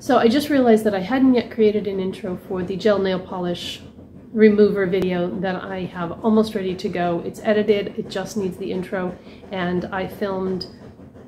So I just realized that I hadn't yet created an intro for the gel nail polish remover video that I have almost ready to go. It's edited, it just needs the intro, and I filmed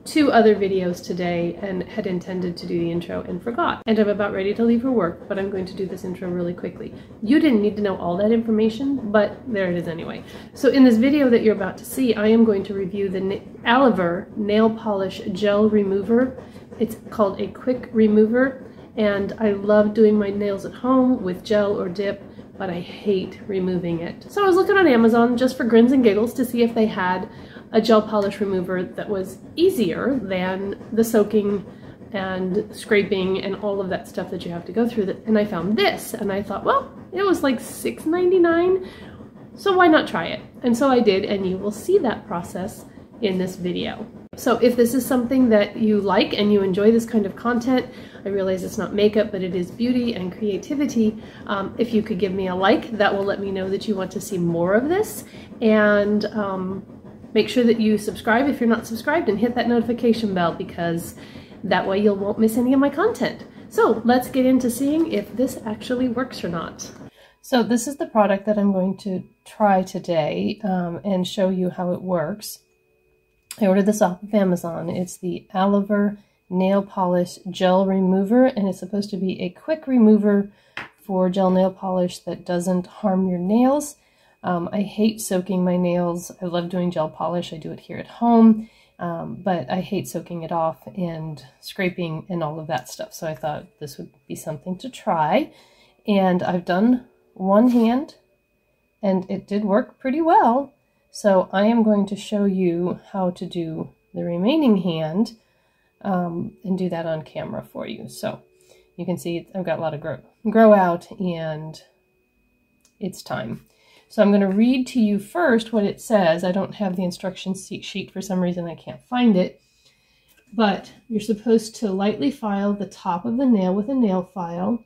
2 other videos today and had intended to do the intro and forgot. And I'm about ready to leave for work, but I'm going to do this intro really quickly. You didn't need to know all that information, but there it is anyway. So in this video that you're about to see, I am going to review the Aliver Nail Polish Gel Remover. It's called a quick remover, and I love doing my nails at home with gel or dip, but I hate removing it. So I was looking on Amazon just for grins and giggles to see if they had a gel polish remover that was easier than the soaking and scraping and all of that stuff that you have to go through. And I found this, and I thought, well, it was like $6.99, so why not try it? And so I did, and you will see that process in this video. So if this is something that you like and you enjoy this kind of content, I realize it's not makeup, but it is beauty and creativity. If you could give me a like, that will let me know that you want to see more of this. And make sure that you subscribe if you're not subscribed, and hit that notification bell, because that way you won't miss any of my content. So let's get into seeing if this actually works or not. So this is the product that I'm going to try today and show you how it works. I ordered this off of Amazon. It's the Aliver Nail Polish Gel Remover, and it's supposed to be a quick remover for gel nail polish that doesn't harm your nails. I hate soaking my nails. I love doing gel polish. I do it here at home, but I hate soaking it off and scraping and all of that stuff. So I thought this would be something to try. And I've done one hand, and it did work pretty well. So I am going to show you how to do the remaining hand and do that on camera for you. So you can see I've got a lot of grow out, and it's time. So I'm going to read to you first what it says. I don't have the instruction sheet for some reason. I can't find it. But you're supposed to lightly file the top of the nail with a nail file,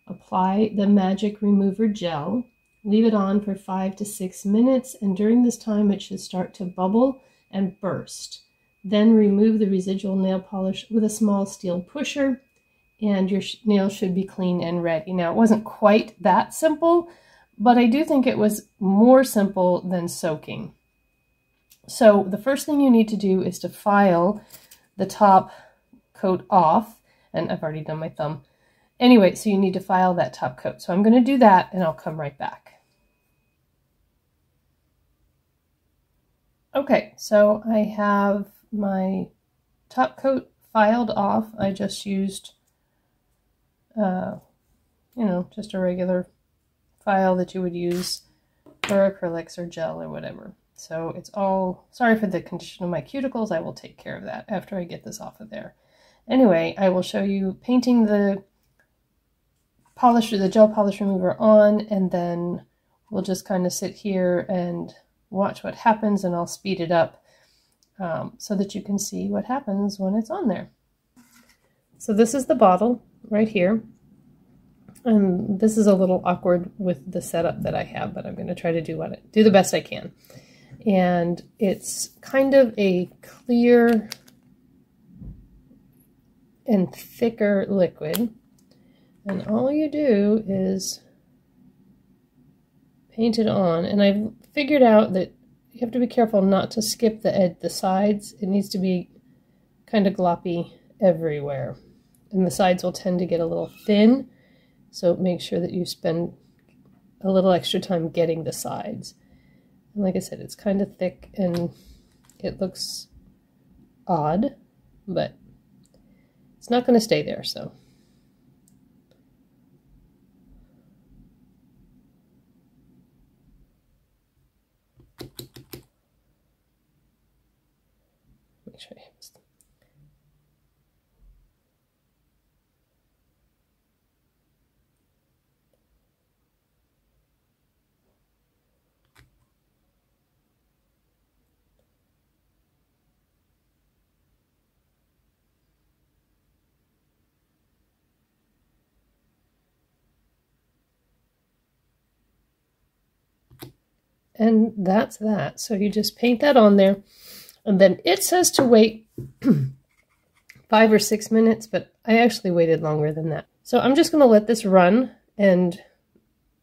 apply the magic remover gel, leave it on for 5 to 6 minutes, and during this time it should start to bubble and burst. Then remove the residual nail polish with a small steel pusher, and your nail should be clean and ready. Now, it wasn't quite that simple, but I do think it was more simple than soaking. So the first thing you need to do is to file the top coat off, and I've already done my thumb. Anyway, so you need to file that top coat. So I'm going to do that, and I'll come right back. Okay, so I have my top coat filed off. I just used, just a regular file that you would use for acrylics or gel or whatever. So it's all, sorry for the condition of my cuticles. I will take care of that after I get this off of there. Anyway, I will show you painting the polish or the gel polish remover on, and then we'll just kind of sit here and watch what happens, and I'll speed it up so that you can see what happens when it's on there. So this is the bottle right here, and this is a little awkward with the setup that I have, but I'm going to try to do the best I can. And it's kind of a clear and thicker liquid, and all you do is paint it on. And I've figured out that you have to be careful not to skip the sides. It needs to be kind of gloppy everywhere, and the sides will tend to get a little thin, so make sure that you spend a little extra time getting the sides. And like I said, it's kind of thick and it looks odd, but it's not going to stay there, so make sure I have this. And that's that. So you just paint that on there, and then it says to wait 5 or 6 minutes, but I actually waited longer than that. So I'm just going to let this run and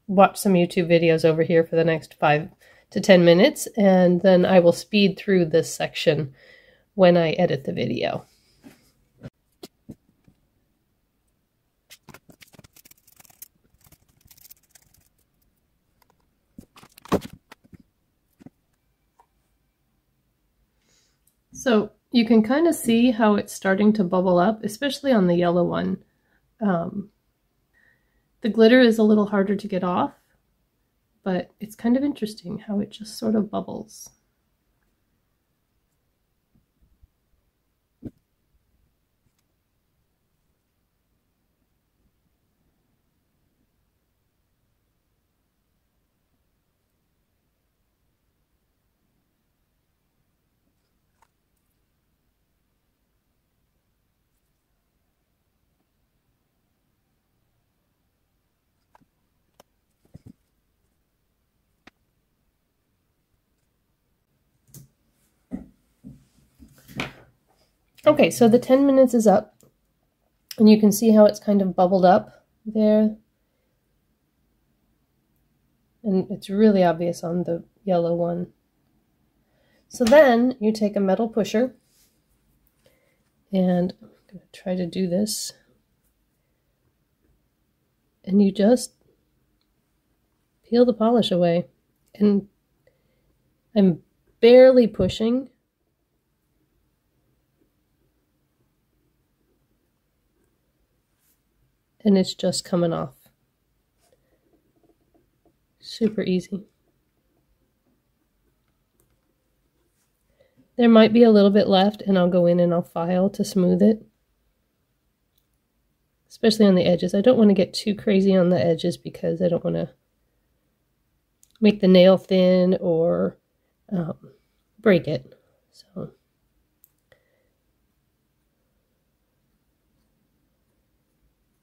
watch some YouTube videos over here for the next 5 to 10 minutes, and then I will speed through this section when I edit the video. So you can kind of see how it's starting to bubble up, especially on the yellow one. The glitter is a little harder to get off, but it's kind of interesting how it just sort of bubbles. Okay, so the 10 minutes is up, and you can see how it's kind of bubbled up there. And it's really obvious on the yellow one. So then you take a metal pusher, and I'm going to try to do this, and you just peel the polish away. And I'm barely pushing. And it's just coming off. Super easy. There might be a little bit left, and I'll go in and I'll file to smooth it. Especially on the edges. I don't want to get too crazy on the edges because I don't want to make the nail thin or break it. So.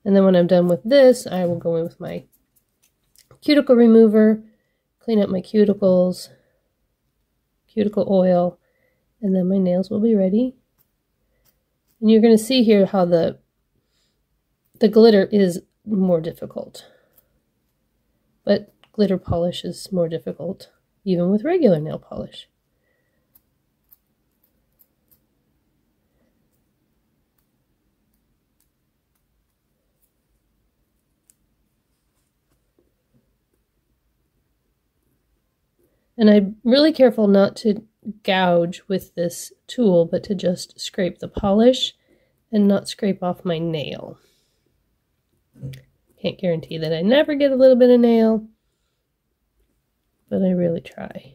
And then when I'm done with this, I will go in with my cuticle remover, clean up my cuticles, cuticle oil, and then my nails will be ready. And you're going to see here how the glitter is more difficult. But glitter polish is more difficult, even with regular nail polish. And I'm really careful not to gouge with this tool, but to just scrape the polish and not scrape off my nail. Can't guarantee that I never get a little bit of nail, but I really try.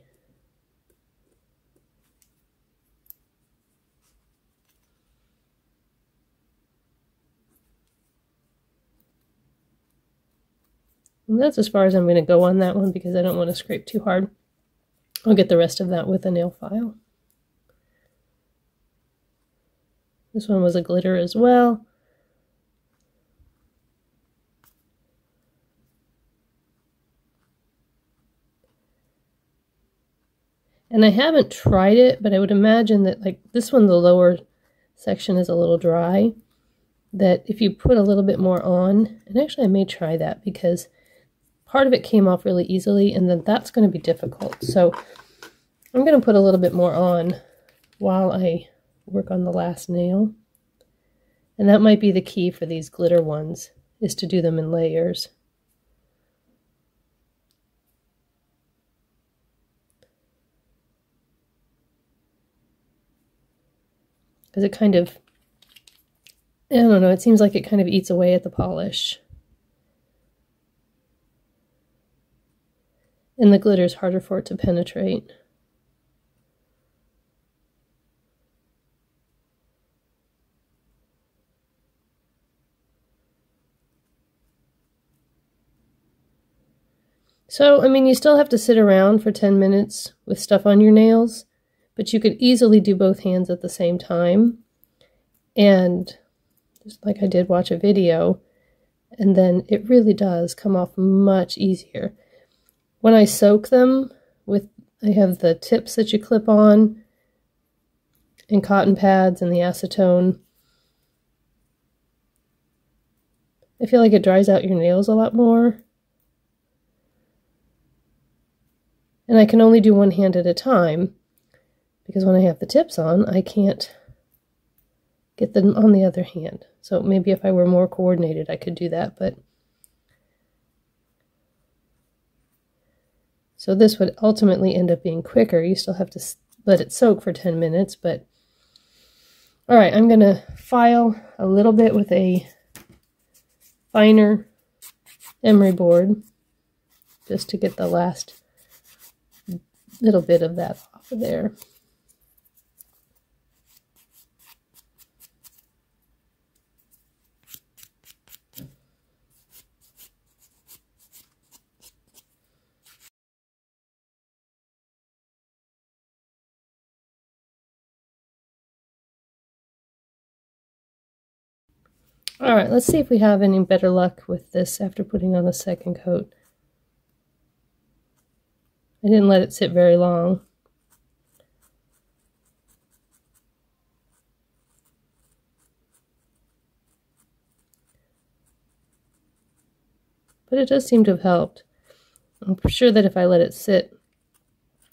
And that's as far as I'm going to go on that one because I don't want to scrape too hard. I'll get the rest of that with a nail file. This one was a glitter as well. And I haven't tried it, but I would imagine that like this one, the lower section is a little dry, that if you put a little bit more on, and actually I may try that because part of it came off really easily, and then that's going to be difficult. So I'm going to put a little bit more on while I work on the last nail. And that might be the key for these glitter ones, is to do them in layers. Because it kind of, I don't know, it seems like it kind of eats away at the polish. And the glitter is harder for it to penetrate. So, I mean, you still have to sit around for 10 minutes with stuff on your nails, but you could easily do both hands at the same time. And just like I did, watch a video, and then it really does come off much easier. When I soak them with, I have the tips that you clip on and cotton pads and the acetone. I feel like it dries out your nails a lot more. And I can only do one hand at a time because when I have the tips on, I can't get them on the other hand. So maybe if I were more coordinated, I could do that, but so this would ultimately end up being quicker. You still have to let it soak for 10 minutes, but all right, I'm going to file a little bit with a finer emery board just to get the last little bit of that off of there. All right, let's see if we have any better luck with this after putting on a second coat. I didn't let it sit very long. But it does seem to have helped. I'm sure that if I let it sit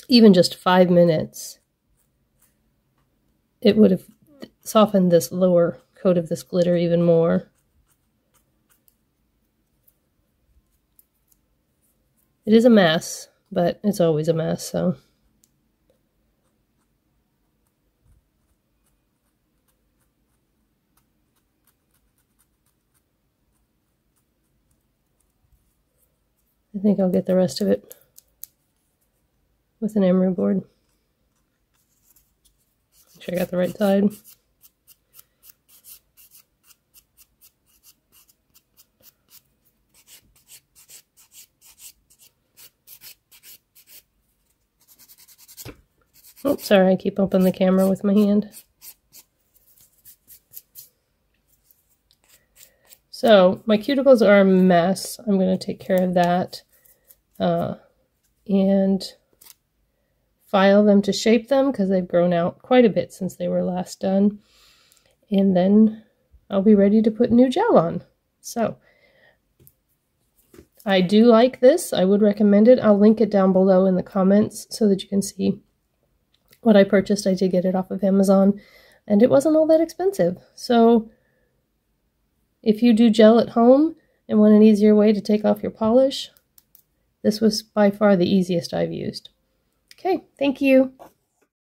even just 5 minutes, it would have softened this lower coat of this glitter even more. It is a mess, but it's always a mess, so. I think I'll get the rest of it with an emery board. Make sure I got the right side. Oh, sorry, I keep opening the camera with my hand. So, my cuticles are a mess. I'm going to take care of that. And file them to shape them because they've grown out quite a bit since they were last done. And then I'll be ready to put new gel on. So, I do like this. I would recommend it. I'll link it down below in the comments so that you can see what I purchased. I did get it off of Amazon, and it wasn't all that expensive. So if you do gel at home and want an easier way to take off your polish, this was by far the easiest I've used. Okay, thank you.